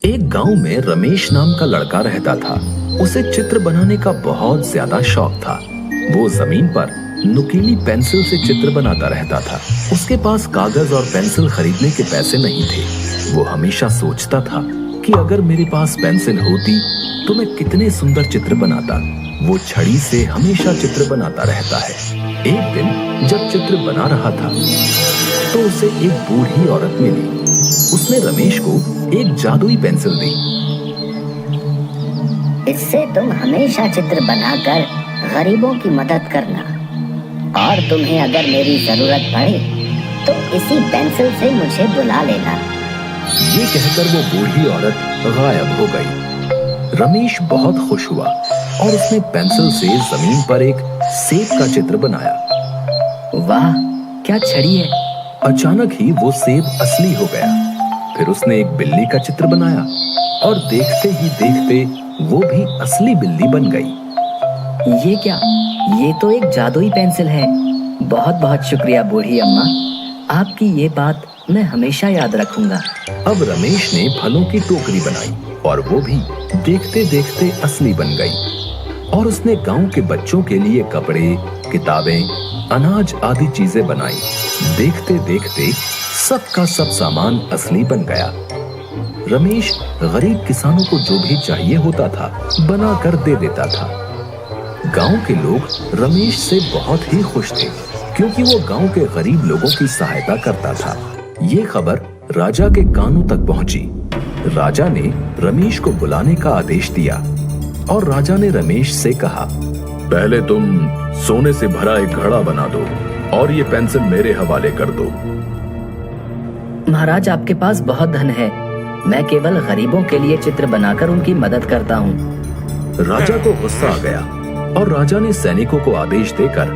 एक गांव में रमेश नाम का लड़का रहता था। उसे चित्र बनाने का बहुत ज्यादा शौक था। वो जमीन पर नुकीली पेंसिल से चित्र बनाता रहता था। उसके पास कागज और पेंसिल खरीदने के पैसे नहीं थे। वो हमेशा सोचता था कि अगर मेरे पास पेंसिल होती तो मैं कितने सुंदर चित्र बनाता। वो छड़ी से हमेशा चित्र बनाता रहता है। एक दिन जब चित्र बना रहा था तो उसे एक बूढ़ी औरत मिली। उसने रमेश को एक जादुई पेंसिल दी। इससे तुम हमेशा चित्र बनाकर गरीबों की मदद करना, और तुम्हें अगर मेरी जरूरत पड़े तो इसी पेंसिल से मुझे बुला लेना। ये कहकर वो बूढ़ी औरत गायब हो गई। रमेश बहुत खुश हुआ और उसने पेंसिल से जमीन पर एक सेब का चित्र बनाया। वाह, क्या छड़ी है! अचानक ही वो सेब असली हो गया। फिर उसने एक बिल्ली का चित्र बनाया और देखते ही देखते वो भी असली बिल्ली बन गई। ये क्या? ये तो एक जादुई पेंसिल है। बहुत बहुत शुक्रिया बूढ़ी अम्मा, आपकी ये बात मैं हमेशा याद रखूंगा। अब रमेश ने फलों की टोकरी बनाई और वो भी देखते देखते असली बन गई। और उसने गांव के बच्चों के लिए कपड़े, किताबें, अनाज आदि चीजें बनाई। देखते देखते सबका सब सामान असली बन गया। रमेश गरीब किसानों को जो भी चाहिए होता था बना कर दे देता था। गांव के लोग रमेश से बहुत ही खुश थे, क्योंकि वो गांव के गरीब लोगों की सहायता करता था। ये खबर राजा के कानों तक पहुंची। राजा ने रमेश को बुलाने का आदेश दिया और राजा ने रमेश से कहा, पहले तुम सोने से भरा एक घड़ा बना दो और ये पेंसिल मेरे हवाले कर दो। महाराज, आपके पास बहुत धन है। मैं केवल गरीबों के लिए चित्र बनाकर उनकी मदद करता हूँ। राजा को गुस्सा आ गया और राजा ने सैनिकों को आदेश देकर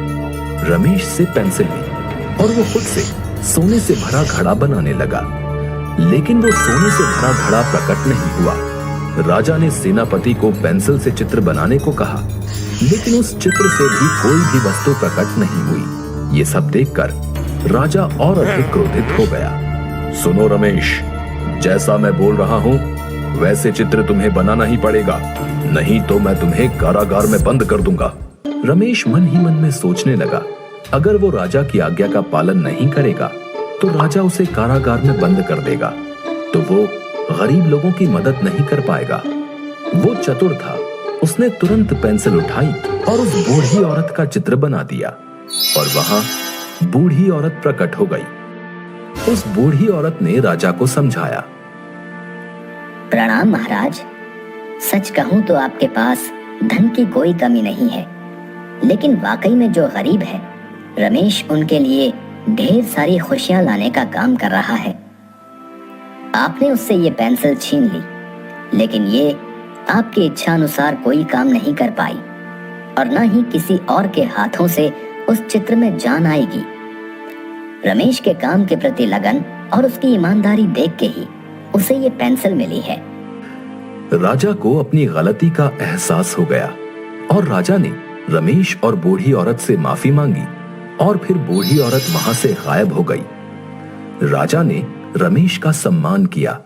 रमेश से पेंसिल ली और वो खुद से सोने से भरा घड़ा बनाने लगा। लेकिन वो सोने से भरा घड़ा प्रकट नहीं हुआ। राजा ने सेनापति को पेंसिल से चित्र बनाने को कहा, लेकिन उस चित्र से भी कोई भी वस्तु प्रकट नहीं हुई। ये सब देखकर राजा और अधिक क्रोधित हो गया। सुनो रमेश, जैसा मैं बोल रहा हूँ वैसे चित्र तुम्हें बनाना ही पड़ेगा, नहीं तो मैं तुम्हें कारागार में बंद कर दूंगा। रमेश मन ही मन में सोचने लगा, अगर वो राजा की आज्ञा का पालन नहीं करेगा तो राजा उसे कारागार में बंद कर देगा, तो वो गरीब लोगों की मदद नहीं कर पाएगा। वो चतुर था। उसने तुरंत पेंसिल उठाई और उस बूढ़ी औरत का चित्र बना दिया और वहां बूढ़ी औरत प्रकट हो गई। उस बूढ़ी औरत ने राजा को समझाया। प्रणाम महाराज, सच कहूँ तो आपके पास धन की कोई कमी नहीं है, लेकिन वाकई में जो गरीब है रमेश, उनके लिए ढेर सारी खुशियां लाने का काम कर रहा है। आपने उससे ये पेंसिल छीन ली, लेकिन ये आपकी इच्छा अनुसार कोई काम नहीं कर पाई और न ही किसी और के हाथों से उस चित्र में जान आएगी। रमेश के काम के प्रति लगन और उसकी ईमानदारी देख के ही उसे ये पेंसिल मिली है। राजा को अपनी गलती का एहसास हो गया और राजा ने रमेश और बूढ़ी औरत से माफी मांगी और फिर बूढ़ी औरत वहां से गायब हो गई। राजा ने रमेश का सम्मान किया